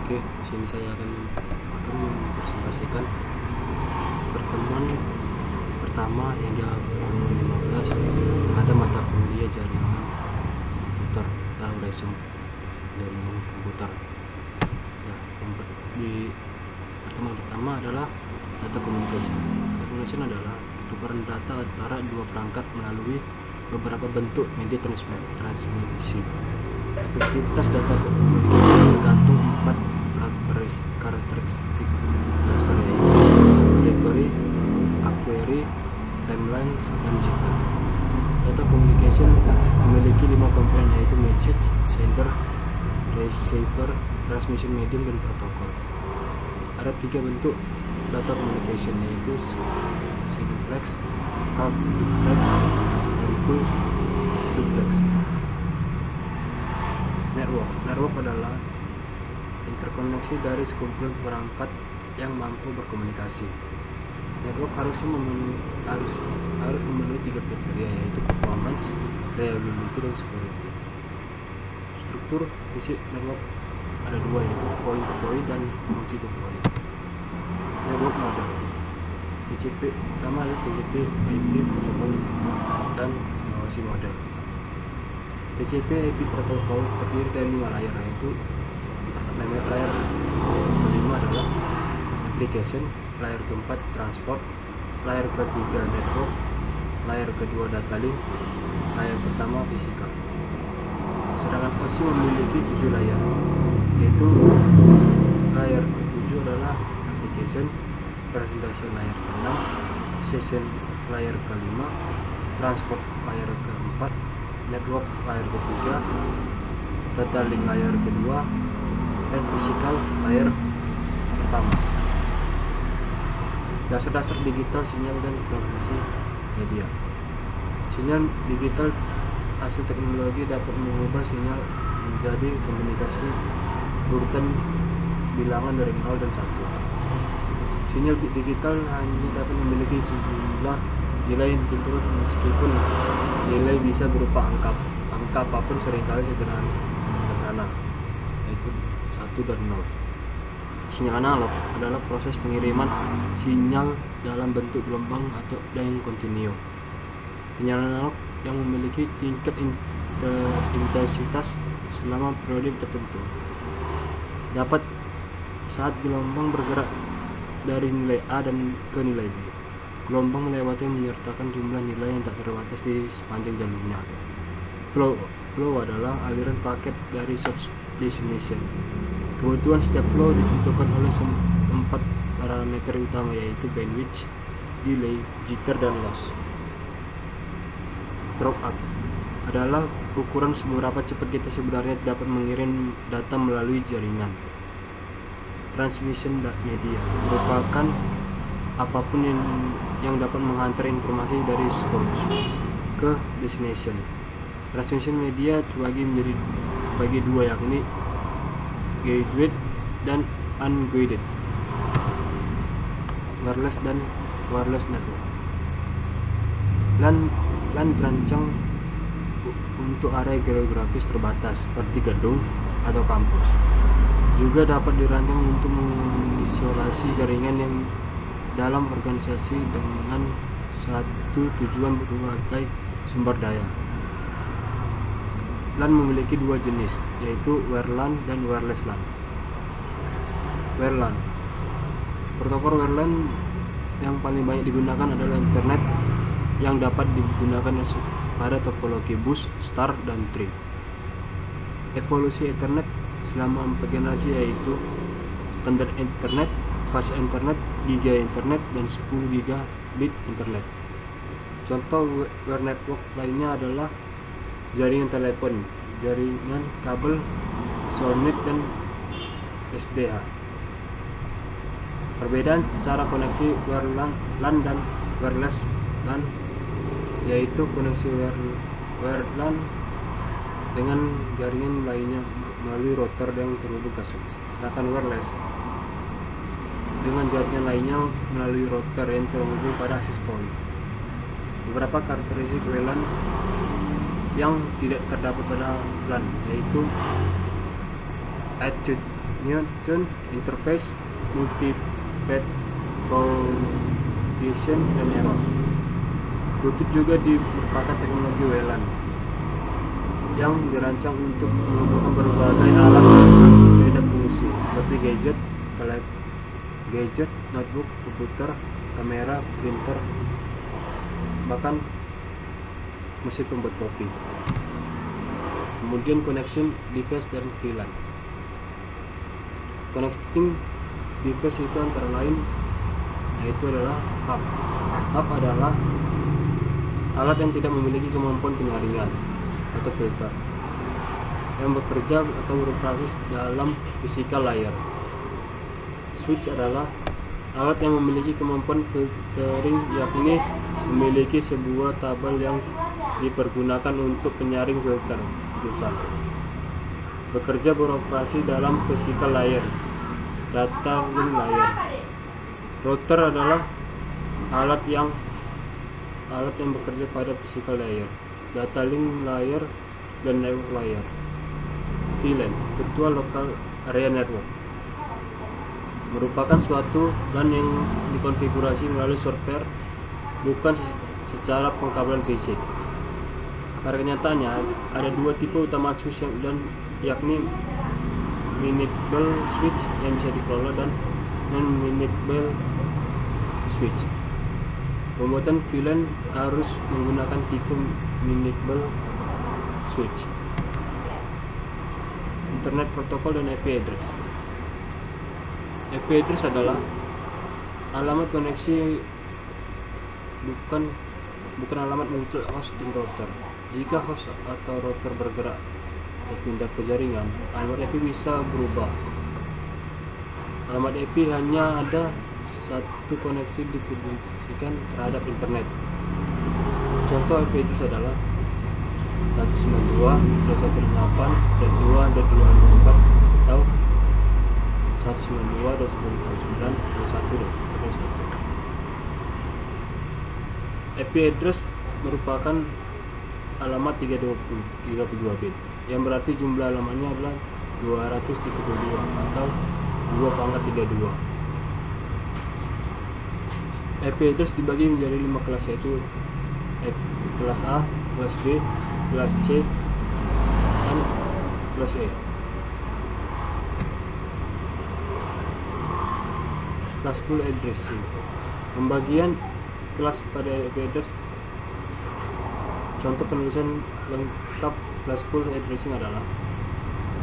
Oke, di sini saya akan mempresentasikan pertemuan pertama yang di tahun 15. Ada mata kuliah jaringan komputer atau resume jaringan komputer. Ya, di pertemuan pertama adalah data communication. Data communication adalah pertukaran data antara dua perangkat melalui beberapa bentuk media transmisi. Efektivitas data komunikasi tergantung 4 karakteristik dasar, yaitu delivery, query, timeline, dan jitter. Data communication memiliki 5 komponen, yaitu message, sender, receiver, transmission medium, dan protokol. Ada 3 bentuk data communication, yaitu simplex, half duplex, dan full duplex. Network adalah interkoneksi dari sekumpulan perangkat yang mampu berkomunikasi. Network harus memenuhi 3 kriteria, yaitu performance, reliability, dan security. Struktur fisik network ada 2, yaitu point to point dan multi to point. Network model TCP pertama adalah TCP/IP protokol dan mengawasi model. TCP/IP protokol terdiri dari 5 layar, yaitu layar kelima adalah application, layar keempat transport, layar ketiga network, layar kedua data link, layar pertama fisikal. Sedangkan OSI memiliki 7 layar, yaitu layar ke-7 adalah application, presentation layar ke-6, session layar ke-5, transport layar ke-4, network layar ke-3, data link layar kedua, dan fisikal layar pertama. Dasar-dasar digital sinyal dan transmisi media. Sinyal digital hasil teknologi dapat mengubah sinyal menjadi komunikasi urutan bilangan dari 0 dan 1. Sinyal digital hanya dapat memiliki sejumlah nilai yang ditentukan, meskipun nilai bisa berupa angka apapun, seringkali sederhana, yaitu 1 dan 0. Sinyal analog adalah proses pengiriman sinyal dalam bentuk gelombang atau yang kontinu. Sinyal analog yang memiliki tingkat intensitas selama periode tertentu dapat saat gelombang bergerak dari nilai A dan ke nilai B. Gelombang melewati menyertakan jumlah nilai yang tak terbatas di sepanjang jalurnya. Flow adalah aliran paket dari source destination. Kebutuhan setiap flow ditentukan oleh 4 parameter utama, yaitu bandwidth, delay, jitter, dan loss. Dropout adalah ukuran seberapa cepat kita sebenarnya dapat mengirim data melalui jaringan. Transmission media merupakan apapun yang dapat menghantar informasi dari source ke destination. Transmission media terbagi menjadi dua, yakni guided dan unguided, wireless dan wireless network. LAN dirancang untuk area geografis terbatas seperti gedung atau kampus. Juga dapat dirancang untuk mengisolasi jaringan yang dalam organisasi dengan satu tujuan berbagai sumber daya. LAN memiliki 2 jenis, yaitu WireLAN dan Wireless LAN. WireLAN. Protokol WireLAN yang paling banyak digunakan adalah Internet, yang dapat digunakan pada topologi bus, star, dan tree. Evolusi Ethernet selama 4 generasi, yaitu standar Internet, fast Internet, giga Internet, dan 10 gigabit Internet. Contoh wire network lainnya adalah jaringan telepon, jaringan kabel, SONET, dan SDH. Perbedaan cara koneksi WireLAN dan Wireless LAN, yaitu koneksi WireLAN dengan jaringan lainnya melalui router yang terhubung ke source, sedangkan wireless dengan jaringan lainnya melalui router yang terhubung pada access point. Beberapa karakteristik WLAN yang tidak terdapat pada LAN, yaitu attitude Newton Interface, Multi-Path Propagation dan Error. Bluetooth juga merupakan teknologi WLAN yang dirancang untuk menghubungkan berbagai alat dengan berbeda fungsi seperti gadget, notebook, komputer, kamera, printer, bahkan mesin pembuat kopi. Kemudian connection device dan VLAN. Connecting device itu antara lain yaitu adalah hub. Hub adalah alat yang tidak memiliki kemampuan penyaringan atau filter yang bekerja atau beroperasi dalam physical layer. Switch adalah alat yang memiliki kemampuan filtering, yakni memiliki sebuah tabel yang dipergunakan untuk penyaring filter putusan. Bekerja beroperasi dalam physical layer, data link layer. Router adalah alat yang bekerja pada physical layer, data link layer, dan network layer. VLAN, Virtual Local Area Network, merupakan suatu LAN yang dikonfigurasi melalui software, bukan secara pengkabelan fisik. Pada kenyataannya ada dua tipe utama switch yakni minable switch yang bisa dikelola dan non-minable switch. Pembuatan VLAN harus menggunakan tipe minable switch. Internet Protocol dan IP address. IP address adalah alamat koneksi, bukan alamat mutlak host dan router. Jika host atau router bergerak berpindah ke jaringan, alamat IP bisa berubah. Alamat IP hanya ada satu koneksi didedikasikan terhadap internet. Contoh IP address adalah 192.168.2.254 atau 192.169.1.1. IP address merupakan alamat 32 bit, yang berarti jumlah alamatnya adalah 232 atau 2/32. IP address dibagi menjadi 5 kelas, yaitu kelas A, kelas B, kelas C, dan kelas E. Kelas full addressing. Pembagian kelas pada IP address. Contoh penulisan lengkap kelas full addressing adalah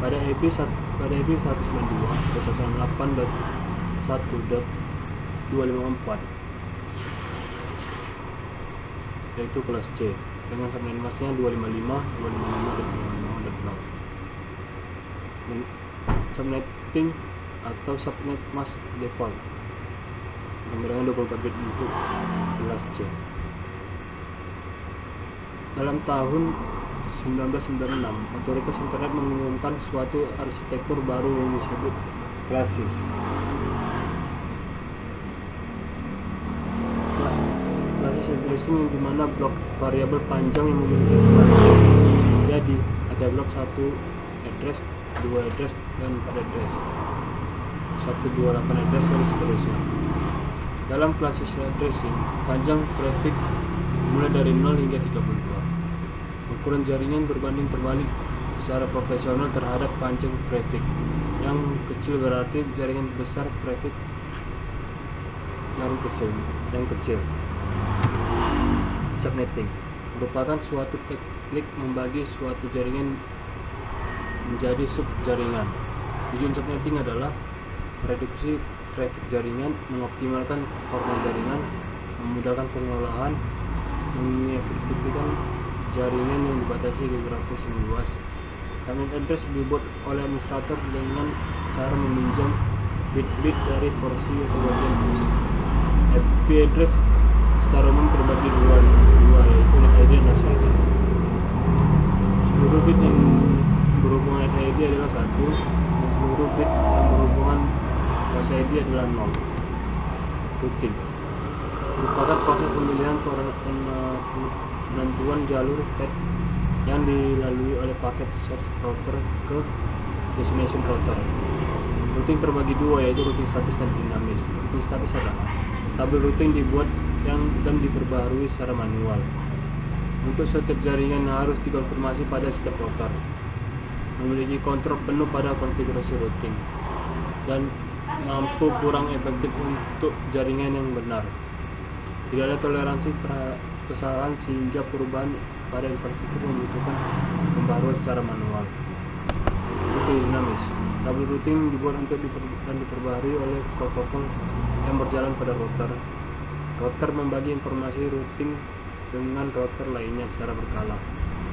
pada IP 192.168.1.254, yaitu kelas C, dengan subnet masknya 255, 255.255.6. Subnetting atau subnet mask default dengan 24 bit untuk kelas C. Dalam tahun 1996, otoritas internet mengumumkan suatu arsitektur baru yang disebut Classes. Classes addressing yang dimana blok variabel panjang yang memiliki kelas. Jadi ada blok 1 address, 2 address, dan 4 address, 128 address, dan seterusnya. Dalam classes addressing, panjang prefix mulai dari 0 hingga 32. Ukuran jaringan berbanding terbalik secara proporsional terhadap panjang prefix. Yang kecil berarti jaringan besar, prefix yang kecil. Subnetting merupakan suatu teknik membagi suatu jaringan menjadi sub jaringan. Tujuan subnetting adalah mereduksi traffic jaringan, mengoptimalkan performa jaringan, memudahkan pengelolaan, mengefektifkan jaringan yang dibatasi geografis yang luas. Subnet address dibuat oleh administrator dengan cara meminjam bit-bit dari porsi atau bagian host. IP address secara umum terbagi dua, yaitu net ID dan hash ID. Seluruh bit yang berhubungan net ID adalah 1, dan seluruh bit yang berhubungan hash ID adalah 0. Routing merupakan proses pemilihan penentuan jalur path yang dilalui oleh paket source router ke destination router. Routing terbagi dua, yaitu routing statis dan dinamis. Routing statis adalah tabel routing dibuat dan diperbaharui secara manual. Untuk setiap jaringan harus dikonfirmasi pada setiap router, memiliki kontrol penuh pada konfigurasi routing, dan mampu kurang efektif untuk jaringan yang benar. Tidak ada toleransi kesalahan sehingga perubahan pada infrastruktur membutuhkan pembaharuan secara manual. Routing dinamis. Tabel routing dibuat untuk dan diperbaharui oleh protokol yang berjalan pada router. Router membagi informasi routing dengan router lainnya secara berkala,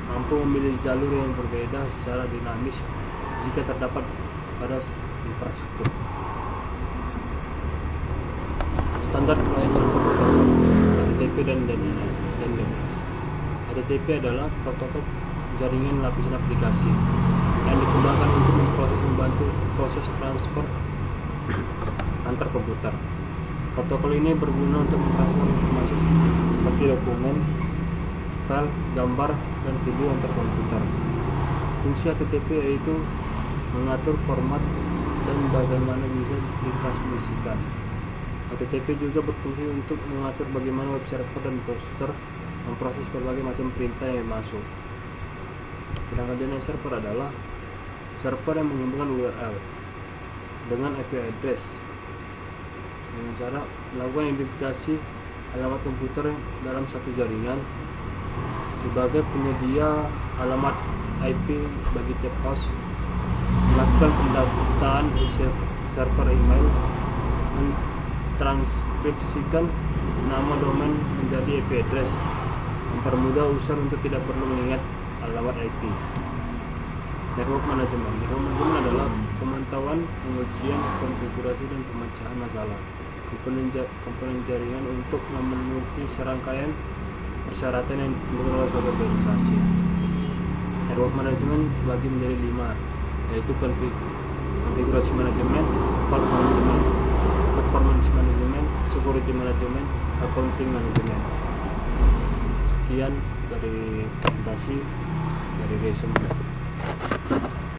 mampu memilih jalur yang berbeda secara dinamis jika terdapat pada infrastruktur. Standar client server protokol HTTP dan DNS. HTTP adalah protokol jaringan lapisan aplikasi yang dikembangkan untuk membantu proses transfer antar komputer. Protokol ini berguna untuk mentransfer informasi seperti dokumen, file, gambar, dan video antar komputer. Fungsi HTTP yaitu mengatur format dan bagaimana bisa ditransmisikan. HTTP juga berfungsi untuk mengatur bagaimana web server dan browser memproses berbagai macam perintah yang masuk. Sedangkan DNS server adalah server yang menghubungkan URL dengan IP address dengan cara melakukan identifikasi alamat komputer dalam satu jaringan sebagai penyedia alamat IP bagi tiap host, melakukan pendataan server email, mentranskripsikan nama domain menjadi IP address, mempermudah user untuk tidak perlu mengingat alamat IP. Network management. Network management adalah pemantauan, pengujian, konfigurasi, dan pemecahan masalah komponen jaringan untuk memenuhi serangkaian persyaratan yang ditentukan oleh suatu organisasi. Network management dibagi menjadi 5, yaitu konfigurasi manajemen, fault management, performance management, security management, accounting management. Sekian dari presentasi dari resume.